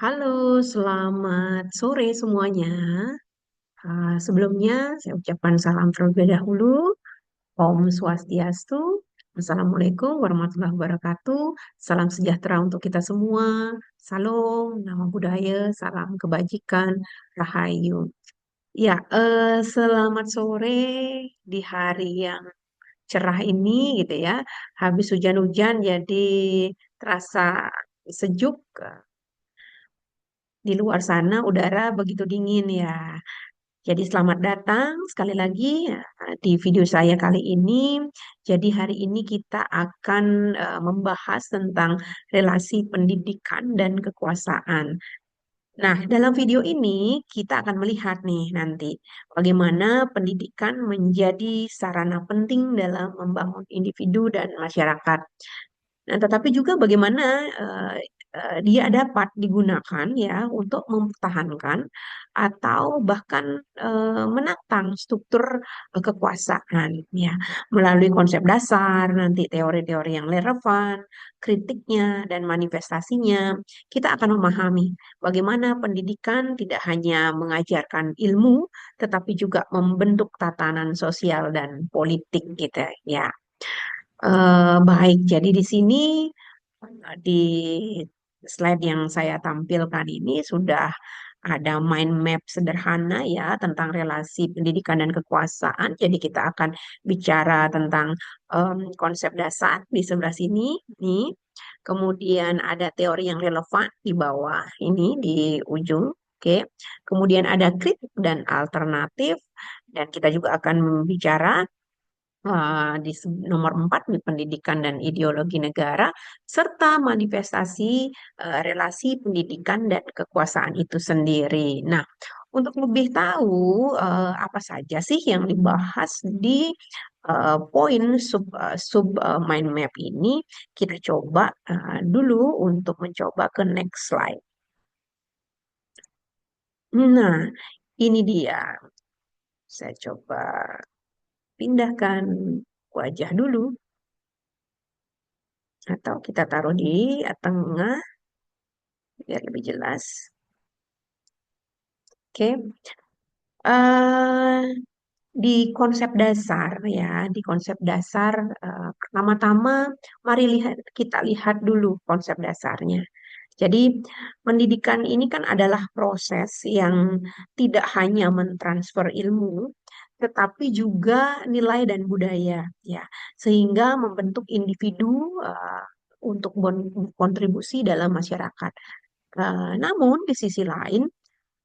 Halo, selamat sore semuanya. Sebelumnya saya ucapkan salam terlebih dahulu. Om Swastiastu. Assalamualaikum warahmatullahi wabarakatuh. Salam sejahtera untuk kita semua. Salam, nama budaya, salam kebajikan, rahayu. Ya, selamat sore di hari yang cerah ini gitu ya. Habis hujan-hujan jadi terasa sejuk. Di luar sana udara begitu dingin ya. Jadi selamat datang sekali lagi di video saya kali ini. Jadi hari ini kita akan membahas tentang relasi pendidikan dan kekuasaan. Nah, dalam video ini kita akan melihat nih nanti bagaimana pendidikan menjadi sarana penting dalam membangun individu dan masyarakat. Nah, tetapi juga bagaimana eh, dia dapat digunakan ya untuk mempertahankan atau bahkan menantang struktur kekuasaan ya melalui konsep dasar, nanti teori-teori yang relevan, kritiknya dan manifestasinya. Kita akan memahami bagaimana pendidikan tidak hanya mengajarkan ilmu, tetapi juga membentuk tatanan sosial dan politik gitu ya. Baik, jadi di sini di slide yang saya tampilkan ini sudah ada mind map sederhana ya tentang relasi pendidikan dan kekuasaan. Jadi kita akan bicara tentang konsep dasar di sebelah sini, nih. Kemudian ada teori yang relevan di bawah ini di ujung. Oke. Kemudian ada kritik dan alternatif dan kita juga akan bicara nomor 4 nih, pendidikan dan ideologi negara serta manifestasi relasi pendidikan dan kekuasaan itu sendiri. Nah, untuk lebih tahu apa saja sih yang dibahas di poin mind map ini, kita coba dulu untuk mencoba ke next slide. Nah, ini dia. Saya coba pindahkan wajah dulu. Atau kita taruh di tengah biar lebih jelas. Oke. eh di konsep dasar ya, di konsep dasar pertama-tama mari kita lihat dulu konsep dasarnya. Jadi pendidikan ini kan adalah proses yang tidak hanya mentransfer ilmu, tetapi juga nilai dan budaya ya, sehingga membentuk individu untuk berkontribusi dalam masyarakat. Namun di sisi lain,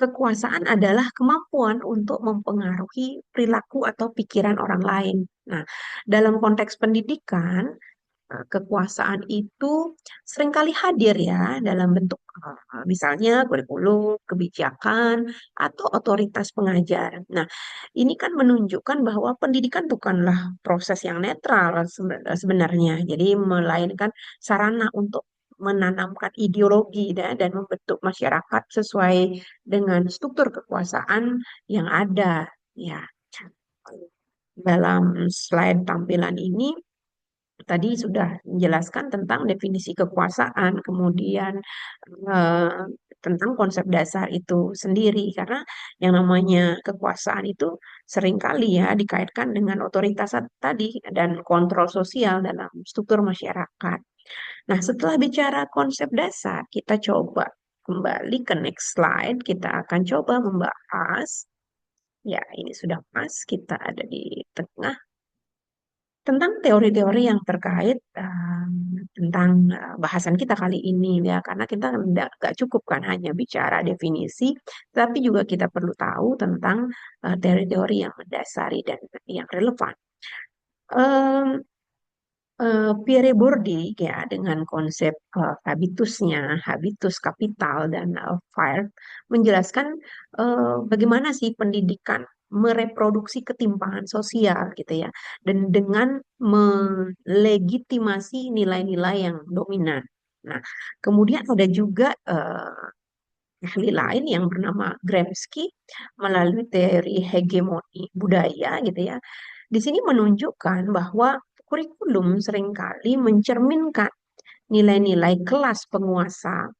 kekuasaan adalah kemampuan untuk mempengaruhi perilaku atau pikiran orang lain. Nah, dalam konteks pendidikan, kekuasaan itu seringkali hadir ya dalam bentuk misalnya kurikulum, kebijakan, atau otoritas pengajar. Nah, ini kan menunjukkan bahwa pendidikan bukanlah proses yang netral sebenarnya. Jadi melainkan sarana untuk menanamkan ideologi dan membentuk masyarakat sesuai dengan struktur kekuasaan yang ada. Ya, dalam slide tampilan ini tadi sudah menjelaskan tentang definisi kekuasaan, kemudian eh, tentang konsep dasar itu sendiri, karena yang namanya kekuasaan itu seringkali ya dikaitkan dengan otoritas tadi dan kontrol sosial dalam struktur masyarakat. Nah, setelah bicara konsep dasar, kita coba kembali ke next slide, kita akan coba membahas, ya ini sudah pas, kita ada di tengah tentang teori-teori yang terkait tentang bahasan kita kali ini ya, karena kita nggak cukup kan hanya bicara definisi, tapi juga kita perlu tahu tentang teori-teori yang mendasari dan yang relevan. Em, Pierre Bourdieu ya dengan konsep habitusnya, habitus kapital dan fire menjelaskan bagaimana sih pendidikan mereproduksi ketimpangan sosial gitu ya, dan dengan melegitimasi nilai-nilai yang dominan. Nah, kemudian ada juga ahli lain yang bernama Gramsci melalui teori hegemoni budaya gitu ya. Di sini menunjukkan bahwa kurikulum seringkali mencerminkan nilai-nilai kelas penguasa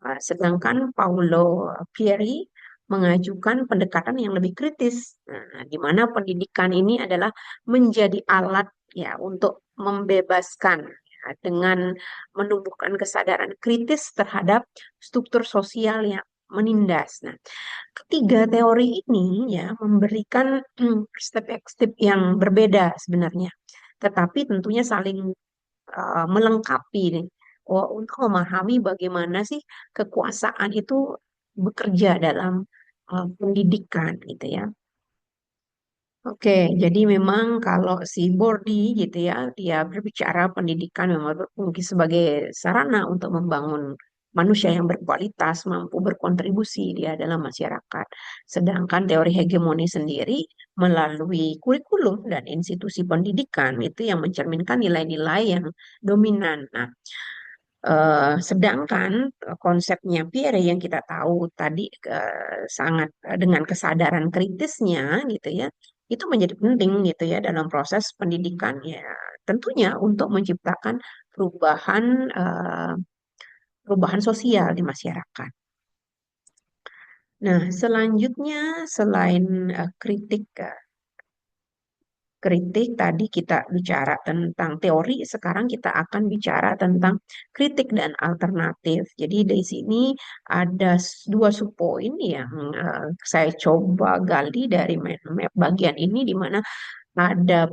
Sedangkan Paulo Pieri mengajukan pendekatan yang lebih kritis, di mana pendidikan ini adalah menjadi alat ya untuk membebaskan ya, dengan menumbuhkan kesadaran kritis terhadap struktur sosial yang menindas. Nah, ketiga teori ini ya memberikan perspektif yang berbeda sebenarnya, tetapi tentunya saling melengkapi nih. Oh, untuk memahami bagaimana sih kekuasaan itu bekerja dalam pendidikan gitu ya. Oke, jadi memang kalau si Bordi gitu ya, dia berbicara pendidikan memang berfungsi sebagai sarana untuk membangun manusia yang berkualitas, mampu berkontribusi dia dalam masyarakat. Sedangkan teori hegemoni sendiri melalui kurikulum dan institusi pendidikan itu yang mencerminkan nilai-nilai yang dominan. Nah, sedangkan konsepnya Pierre yang kita tahu tadi sangat dengan kesadaran kritisnya gitu ya, itu menjadi penting gitu ya dalam proses pendidikan ya, tentunya untuk menciptakan perubahan perubahan sosial di masyarakat. Nah, selanjutnya selain kritik kritik tadi kita bicara tentang teori, sekarang kita akan bicara tentang kritik dan alternatif. Jadi di sini ada dua subpoin yang saya coba gali dari mind map bagian ini, di mana ada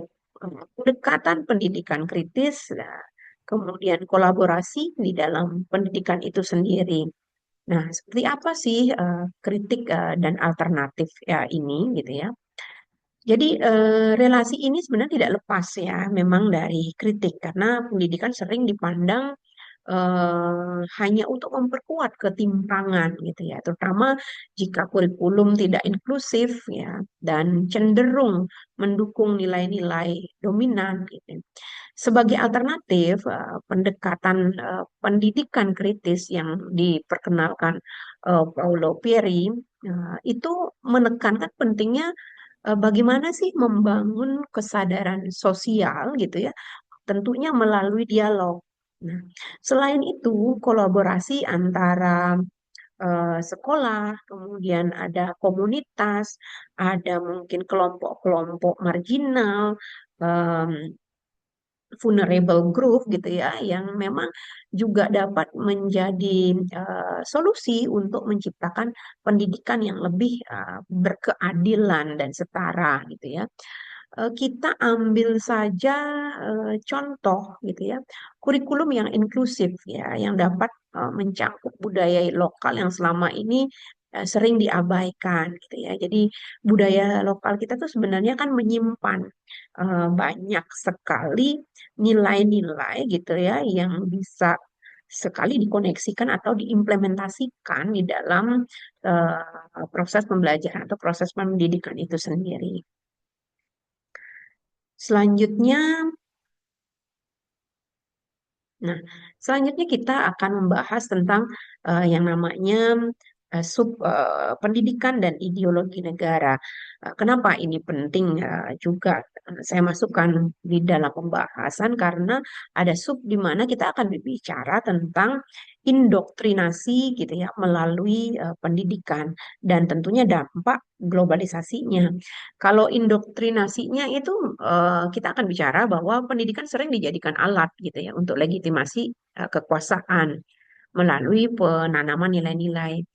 pendekatan pendidikan kritis, nah, kemudian kolaborasi di dalam pendidikan itu sendiri. Nah, seperti apa sih kritik dan alternatif ya ini gitu ya? Jadi relasi ini sebenarnya tidak lepas ya memang dari kritik karena pendidikan sering dipandang hanya untuk memperkuat ketimpangan gitu ya, terutama jika kurikulum tidak inklusif ya dan cenderung mendukung nilai-nilai dominan gitu. Sebagai alternatif, pendekatan pendidikan kritis yang diperkenalkan Paulo Pieri itu menekankan pentingnya bagaimana sih membangun kesadaran sosial gitu ya, tentunya melalui dialog. Nah, selain itu, kolaborasi antara sekolah, kemudian ada komunitas, ada mungkin kelompok-kelompok marginal, em, vulnerable group gitu ya, yang memang juga dapat menjadi solusi untuk menciptakan pendidikan yang lebih berkeadilan dan setara gitu ya. Kita ambil saja contoh gitu ya, kurikulum yang inklusif ya, yang dapat mencangkup budaya lokal yang selama ini sering diabaikan gitu ya. Jadi budaya lokal kita tuh sebenarnya kan menyimpan banyak sekali nilai-nilai gitu ya yang bisa sekali dikoneksikan atau diimplementasikan di dalam proses pembelajaran atau proses pendidikan itu sendiri. Selanjutnya, nah, selanjutnya kita akan membahas tentang yang namanya sub pendidikan dan ideologi negara. Kenapa ini penting juga saya masukkan di dalam pembahasan karena ada sub di mana kita akan berbicara tentang indoktrinasi gitu ya melalui pendidikan dan tentunya dampak globalisasinya. Kalau indoktrinasinya itu kita akan bicara bahwa pendidikan sering dijadikan alat gitu ya untuk legitimasi kekuasaan melalui penanaman nilai-nilai.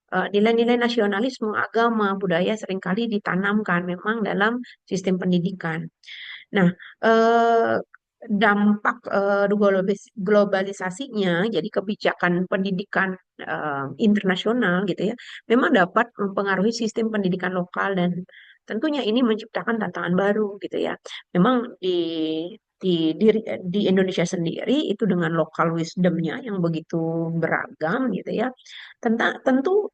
Nilai-nilai nasionalisme, agama, budaya seringkali ditanamkan memang dalam sistem pendidikan. Nah, dampak globalisasinya, jadi kebijakan pendidikan internasional gitu ya, memang dapat mempengaruhi sistem pendidikan lokal dan tentunya ini menciptakan tantangan baru gitu ya. Memang di Indonesia sendiri itu dengan local wisdomnya yang begitu beragam gitu ya, tentu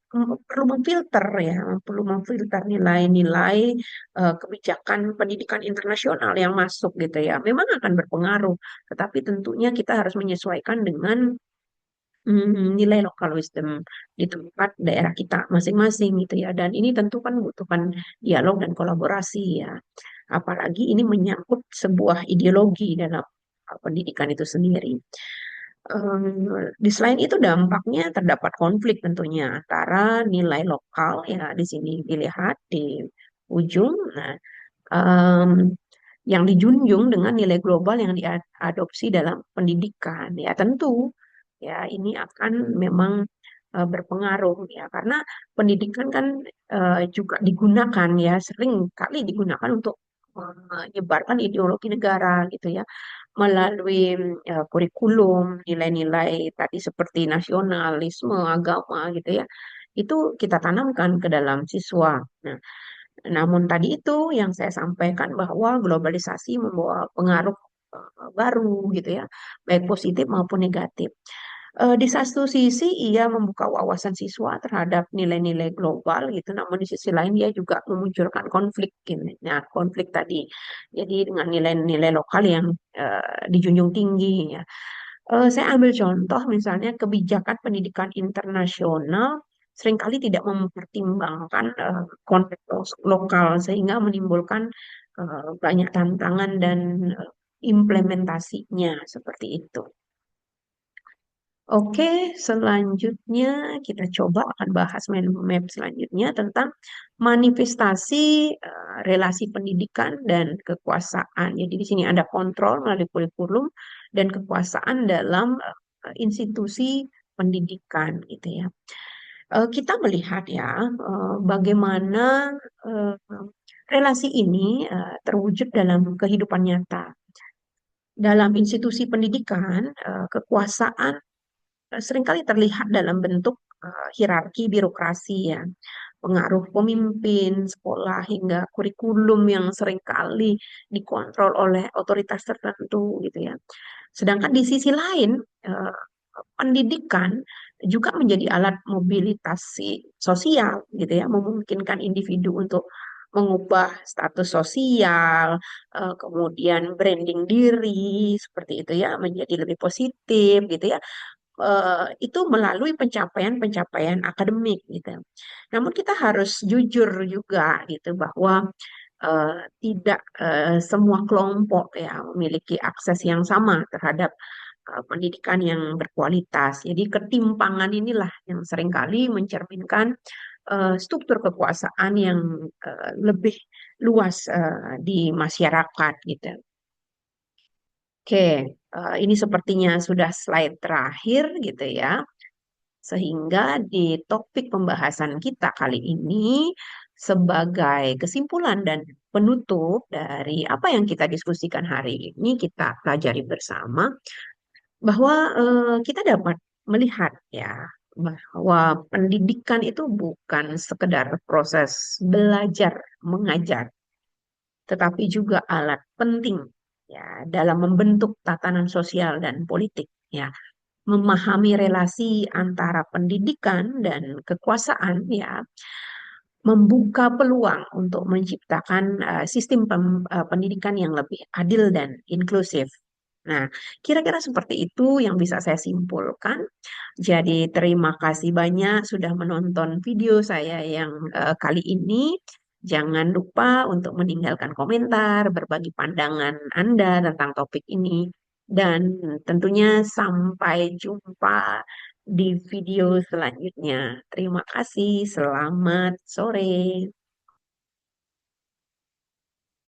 perlu memfilter ya, perlu memfilter nilai-nilai kebijakan pendidikan internasional yang masuk gitu ya. Memang akan berpengaruh, tetapi tentunya kita harus menyesuaikan dengan nilai lokal wisdom di tempat daerah kita masing-masing gitu ya. Dan ini tentu kan membutuhkan dialog dan kolaborasi ya. Apalagi ini menyangkut sebuah ideologi dalam pendidikan itu sendiri. Di selain itu dampaknya terdapat konflik tentunya antara nilai lokal ya di sini dilihat di ujung. Nah, em, yang dijunjung dengan nilai global yang diadopsi dalam pendidikan. Ya tentu ya ini akan memang berpengaruh ya karena pendidikan kan juga digunakan ya sering kali digunakan untuk menyebarkan ideologi negara gitu ya melalui kurikulum nilai-nilai tadi seperti nasionalisme agama gitu ya itu kita tanamkan ke dalam siswa. Nah, namun tadi itu yang saya sampaikan bahwa globalisasi membawa pengaruh baru gitu ya, baik positif maupun negatif. Di satu sisi ia membuka wawasan siswa terhadap nilai-nilai global gitu, namun di sisi lain dia juga memunculkan konflik gini. Nah, konflik tadi. Jadi dengan nilai-nilai lokal yang dijunjung tinggi ya. Saya ambil contoh misalnya kebijakan pendidikan internasional seringkali tidak mempertimbangkan konteks lokal sehingga menimbulkan banyak tantangan dan implementasinya seperti itu. Oke, selanjutnya kita coba akan bahas map selanjutnya tentang manifestasi relasi pendidikan dan kekuasaan. Jadi di sini ada kontrol melalui kurikulum dan kekuasaan dalam institusi pendidikan gitu ya. Kita melihat ya bagaimana eh, relasi ini terwujud dalam kehidupan nyata. Dalam institusi pendidikan, kekuasaan seringkali terlihat dalam bentuk hierarki birokrasi ya, pengaruh pemimpin sekolah hingga kurikulum yang seringkali dikontrol oleh otoritas tertentu gitu ya. Sedangkan di sisi lain, eh, pendidikan juga menjadi alat mobilisasi sosial gitu ya, memungkinkan individu untuk mengubah status sosial, kemudian branding diri seperti itu ya menjadi lebih positif gitu ya itu melalui pencapaian-pencapaian akademik gitu. Namun kita harus jujur juga gitu bahwa tidak semua kelompok ya memiliki akses yang sama terhadap pendidikan yang berkualitas. Jadi ketimpangan inilah yang seringkali mencerminkan struktur kekuasaan yang lebih luas di masyarakat gitu. Oke, ini sepertinya sudah slide terakhir gitu ya. Sehingga di topik pembahasan kita kali ini sebagai kesimpulan dan penutup dari apa yang kita diskusikan hari ini, kita pelajari bersama bahwa kita dapat melihat ya bahwa pendidikan itu bukan sekedar proses belajar mengajar, tetapi juga alat penting ya dalam membentuk tatanan sosial dan politik ya memahami relasi antara pendidikan dan kekuasaan ya membuka peluang untuk menciptakan sistem pendidikan yang lebih adil dan inklusif. Nah, kira-kira seperti itu yang bisa saya simpulkan. Jadi, terima kasih banyak sudah menonton video saya yang kali ini. Jangan lupa untuk meninggalkan komentar, berbagi pandangan Anda tentang topik ini. Dan tentunya sampai jumpa di video selanjutnya. Terima kasih, selamat sore.